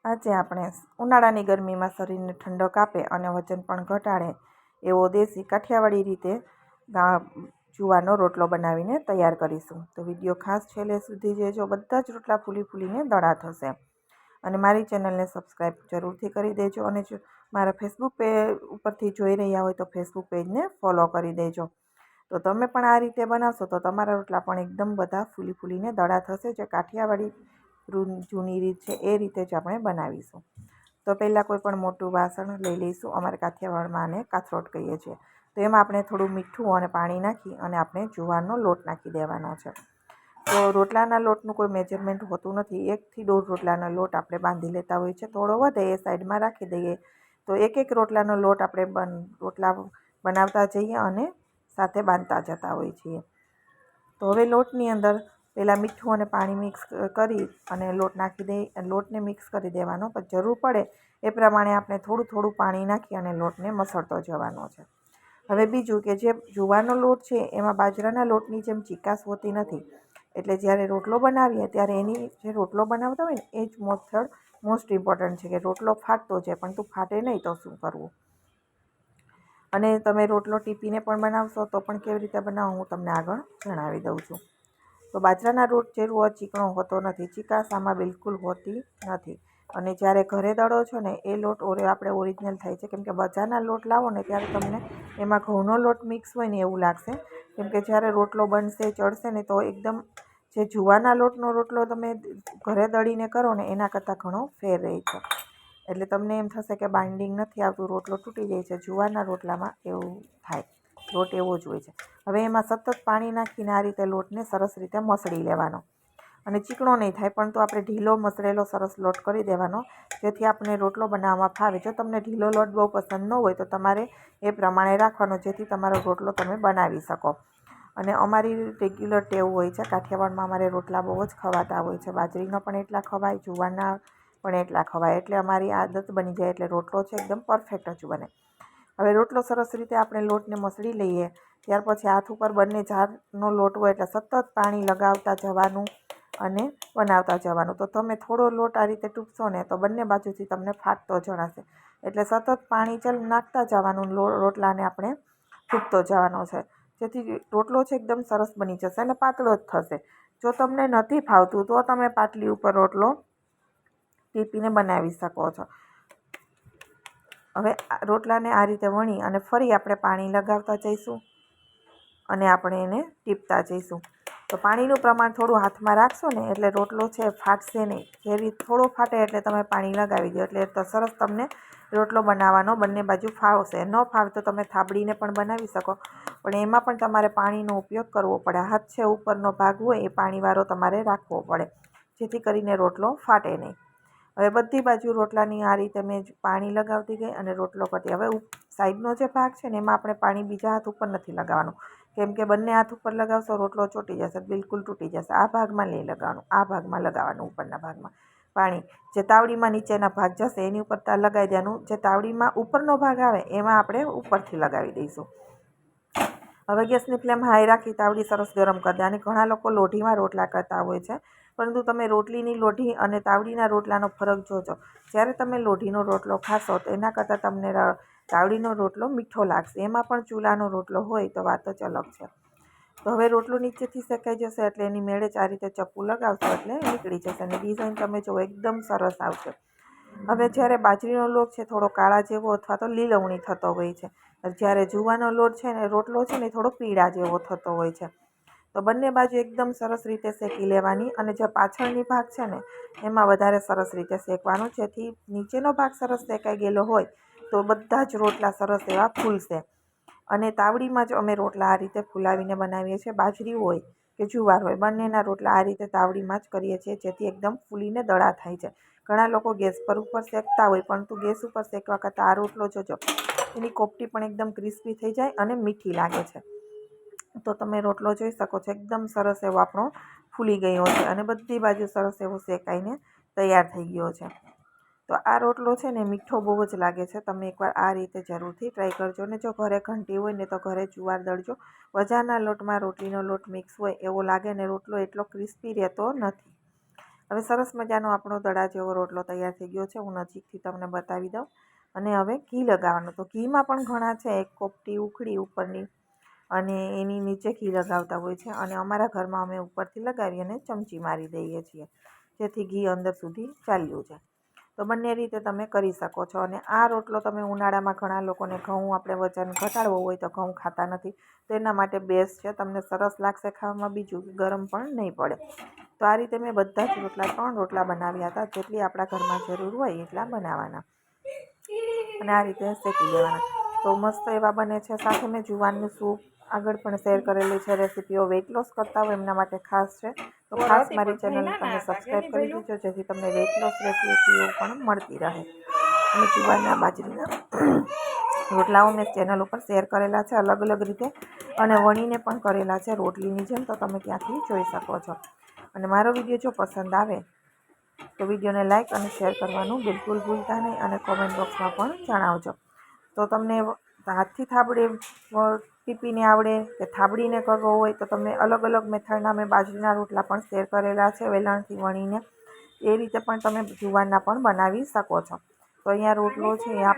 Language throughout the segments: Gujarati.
આજે આપણે ઉનાળાની ગરમીમાં શરીરને ઠંડક આપે અને વજન પણ ઘટાડે એવો દેશી કાઠિયાવાડી રીતે જુવારનો રોટલો બનાવીને તૈયાર કરીશું. તો વિડીયો ખાસ છેલ્લે સુધી જોજો. બધા જ રોટલા ફૂલીને દડા થશે. અને મારી ચેનલને સબસ્ક્રાઈબ જરૂરથી કરી દેજો. અને જો મારા ફેસબુક પેજ ઉપરથી જોઈ રહ્યા હોય તો ફેસબુક પેજને ફોલો કરી દેજો. તો તમે પણ આ રીતે બનાવશો તો તમારા રોટલા પણ એકદમ બધા ફૂલીને દડા થશે. જે કાઠિયાવાડી જૂની રીત છે એ રીતે જ આપણે બનાવીશું. તો પહેલાં કોઈ પણ મોટું વાસણ લઈ લઈશું. અમારે કાઠિયાવાડમાં આને કાથરોટ કહીએ છીએ. તો એમાં આપણે થોડું મીઠું અને પાણી નાખી અને આપણે જુવારનો લોટ નાખી દેવાનો છે. તો રોટલાના લોટનું કોઈ મેજરમેન્ટ હોતું નથી. 1 થી 1.5 રોટલાનો લોટ આપણે બાંધી લેતા હોઈએ છીએ. થોડો વધે એ સાઈડમાં રાખી દઈએ. તો એક રોટલાનો લોટ આપણે રોટલા બનાવતા જઈએ અને સાથે બાંધતા જતા હોઈએ છીએ. તો હવે લોટની અંદર પહેલાં મીઠું અને પાણી મિક્સ કરી અને લોટ નાખી દઈ લોટને મિક્સ કરી દેવાનો. પણ જરૂર પડે એ પ્રમાણે આપણે થોડું પાણી નાખી અને લોટને મસળતો જવાનો છે. હવે બીજું કે જે જુવારનો લોટ છે એમાં બાજરાના લોટની જેમ ચીકાશ હોતી નથી. એટલે જ્યારે રોટલો બનાવીએ ત્યારે એની જે રોટલો બનાવતા હોય ને એ જ મોસ્ટ ઇમ્પોર્ટન્ટ છે કે રોટલો ફાટતો છે પણ તું ફાટે નહીં તો શું કરવું. અને તમે રોટલો ટીપીને પણ બનાવશો તો પણ કેવી રીતે બનાવો હું તમને આગળ જણાવી દઉં છું. તો બાજરાના રોટ જેવો ચીકણો હોતો નથી. ચીકાશ આમાં બિલકુલ હોતી નથી. અને જ્યારે ઘરે દળો છો ને એ લોટ આપણે ઓરિજિનલ થાય છે. કેમ કે બજારના લોટ લાવો ને ત્યારે તમને એમાં ઘઉંનો લોટ મિક્સ હોય ને એવું લાગશે. કેમ કે જ્યારે રોટલો બનશે ચડશે ને તો એકદમ જે જુવારના લોટનો રોટલો તમે ઘરે દળીને કરો ને એના કરતાં ઘણો ફેર રહે છે. એટલે તમને એમ થશે કે બાઇન્ડિંગ નથી આવતું, રોટલો તૂટી જાય છે. જુવારના રોટલામાં એવું થાય, લોટ એવો જ હોય છે. હવે એમાં સતત પાણી નાખીને આ રીતે લોટને સરસ રીતે મસળી લેવાનો. અને ચીકણો નહીં થાય પરંતુ આપણે ઢીલો મસળેલો સરસ લોટ કરી દેવાનો, જેથી આપણે રોટલો બનાવવામાં ફાવે. જો તમને ઢીલો લોટ બહુ પસંદ ન હોય તો તમારે એ પ્રમાણે રાખવાનો, જેથી તમારો રોટલો તમે બનાવી શકો. અને અમારી રેગ્યુલર ટેવ હોય છે કાઠિયાવાડમાં, અમારે રોટલા બહુ જ ખવાતા હોય છે. બાજરીનો પણ એટલા ખવાય, જુવારના પણ એટલા ખવાય. એટલે અમારી આદત બની જાય એટલે રોટલો છે એકદમ પરફેક્ટ જ બને. હવે રોટલો સરસ રીતે આપણે લોટને મસળી લઈએ. ત્યાર પછી હાથ ઉપર બંને જારનો લોટ હોય એટલે સતત પાણી લગાવતા જવાનું અને બનાવતા જવાનું. તો તમે થોડો લોટ આ રીતે ટૂંપશો ને તો બંને બાજુથી તમને ફાટતો જણાશે. એટલે સતત પાણી નાખતા જવાનું, રોટલાને આપણે ટૂંપતો જવાનો છે. જેથી રોટલો છે એકદમ સરસ બની જશે અને પાતળો જ થશે. જો તમને નથી ફાવતું તો તમે પાટલી ઉપર રોટલો ટીપીને બનાવી શકો છો. હવે રોટલાને આ રીતે વણી અને ફરી આપણે પાણી લગાવતા જઈશું અને આપણે એને ટીપતા જઈશું. તો પાણીનું પ્રમાણ થોડું હાથમાં રાખશો ને એટલે રોટલો છે ફાટશે નહીં. જે રીતે થોડો ફાટે એટલે તમે પાણી લગાવી દો એટલે તો સરસ તમને રોટલો બનાવવાનો બંને બાજુ ફાવશે. ન ફાવે તો તમે થાબડીને પણ બનાવી શકો, પણ એમાં પણ તમારે પાણીનો ઉપયોગ કરવો પડે. હાથ છે ઉપરનો ભાગ હોય એ પાણીવાળો તમારે રાખવો પડે, જેથી કરીને રોટલો ફાટે નહીં. હવે બધી બાજુ રોટલાની આ રીતે મેં પાણી લગાવતી ગઈ અને રોટલો કરતી. હવે સાઈડનો જે ભાગ છે ને એમાં આપણે પાણી બીજા હાથ ઉપર નથી લગાવવાનું. કેમ કે બંને હાથ ઉપર લગાવશો રોટલો ચોંટી જશે, બિલકુલ તૂટી જશે. આ ભાગમાં નહીં લગાવવાનું, આ ભાગમાં લગાવવાનું, ઉપરના ભાગમાં પાણી. જે તાવડીમાં નીચેના ભાગ જશે એની ઉપર લગાવી દેવાનું. જે તાવડીમાં ઉપરનો ભાગ આવે એમાં આપણે ઉપરથી લગાવી દઈશું. હવે ગેસની ફ્લેમ હાઈ રાખી તાવડી સરસ ગરમ કરી દેવાની. ઘણા લોકો લોઢીમાં રોટલા કરતા હોય છે, પરંતુ તમે રોટલીની લોઢી અને તાવડીના રોટલાનો ફરક જોજો. જ્યારે તમે લોઢીનો રોટલો ખાશો તો એના કરતાં તમને તાવડીનો રોટલો મીઠો લાગશે. એમાં પણ ચૂલાનો રોટલો હોય તો વાત જ અલગ છે. તો હવે રોટલો નીચેથી શેકાઈ જશે એટલે એની મેળે જ આ રીતે ચપ્પુ લગાવશો એટલે નીકળી જશે. અને ડિઝાઇન તમે જુઓ એકદમ સરસ આવશે. હવે જ્યારે બાજરીનો લોટ છે થોડો કાળા જેવો અથવા તો લીલવણી થતો હોય છે, જ્યારે જુવાનો લોટ છે ને રોટલો છે ને થોડો પીળા જેવો થતો હોય છે. તો બંને બાજુ એકદમ સરસ રીતે શેકી લેવાની. અને જે પાછળની ભાગ છે ને એમાં વધારે સરસ રીતે શેકવાનું, જેથી નીચેનો ભાગ સરસ શેકાઈ ગયેલો હોય તો બધા જ રોટલા સરસ એવા ફૂલશે. અને તાવડીમાં જ અમે રોટલા આ રીતે ફૂલાવીને બનાવીએ છીએ. બાજરી હોય કે જુવાર હોય બંનેના રોટલા આ રીતે તાવડીમાં જ કરીએ છીએ, જેથી એકદમ ફૂલીને દડા થાય છે. ઘણા લોકો ગેસ પર ઉપર શેકતા હોય, પરંતુ ગેસ ઉપર શેકવા કરતાં આ રોટલો જોજો એની કોપટી પણ એકદમ ક્રિસ્પી થઈ જાય અને મીઠી લાગે છે. તો તમે રોટલો જોઈ શકો છો એકદમ સરસ એવો આપણો ફૂલી ગયો છે અને બધી બાજુ સરસ એવો શેકાઈને તૈયાર થઈ ગયો છે. તો આ રોટલો છે ને મીઠો બહુ જ લાગે છે. તમે એકવાર આ રીતે જરૂરથી ટ્રાય કરજો. ને જો ઘરે ઘંટી હોય ને તો ઘરે જુવાર દળજો. બજારના લોટમાં રોટલીનો લોટ મિક્સ હોય એવો લાગે ને રોટલો એટલો ક્રિસ્પી રહેતો નથી. હવે સરસ મજાનો આપણો દડા જેવો રોટલો તૈયાર થઈ ગયો છે. હું નજીકથી તમને બતાવી દઉં. અને હવે ઘી લગાવવાનું. તો ઘીમાં પણ ઘણા છે, એક કોપટી ઉખડી ઉપરની અને એની નીચે ઘી લગાવતા હોય છે. અને અમારા ઘરમાં અમે ઉપરથી લગાવી અને ચમચી મારી દઈએ છીએ, જેથી ઘી અંદર સુધી ચાલ્યું જાય. તો બંને રીતે તમે કરી શકો છો. અને આ રોટલો તમે ઉનાળામાં ઘણા લોકોને ઘઉં આપણે વજન ઘટાડવો હોય તો ઘઉં ખાતા નથી, તો એના માટે બેસ્ટ છે. તમને સરસ લાગશે ખાવામાં, બીજું ગરમ પણ નહીં પડે. તો આ રીતે મેં બધા જ રોટલા 3 રોટલા બનાવ્યા હતા. જેટલી આપણા ઘરમાં જરૂર હોય એટલા બનાવવાના અને આ રીતે શેકી દેવાના. તો મસ્ત એવા બને છે. સાથે મેં જુવારનું સૂપ આગળ પણ શેર કરેલી છે રેસીપીઓ. વેઇટ લોસ કરતા હોય એમના માટે ખાસ છે. તો ખાસ મારી ચેનલ તમે સબસ્ક્રાઈબ કરી દેજો, જેથી તમને વેઇટ લોસ રેસીપીઓ પણ મળતી રહે. અને જુવારના બાજરીના રોટલાઓ મેં ચેનલ ઉપર શેર કરેલા છે અલગ અલગ રીતે, અને વણીને પણ કરેલા છે રોટલીની જેમ, તો તમે ત્યાંથી જોઈ શકો છો. અને મારો વિડીયો જો પસંદ આવે તો વિડીયોને લાઇક અને શેર કરવાનું બિલકુલ ભૂલતા નહીં, અને કોમેન્ટ બોક્સમાં પણ જણાવજો. તો તમને હાથથી થાબડે ટીપીને આવડે કે થાબડીને કરવો હોય તો તમે અલગ અલગ મેથડના મેં બાજરીના રોટલા પણ શેર કરેલા છે વેલણથી વણીને. એ રીતે પણ તમે જુવારના પણ બનાવી શકો છો. તો અહીંયા રોટલો છે એ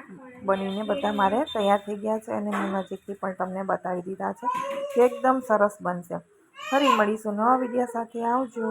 બનીને બધા મારે તૈયાર થઈ ગયા છે, અને હું નજીકથી પણ તમને બતાવી દીધા છે કે એકદમ સરસ બનશે. ફરી મળીશું નવા વિડીયો સાથે. આવજો.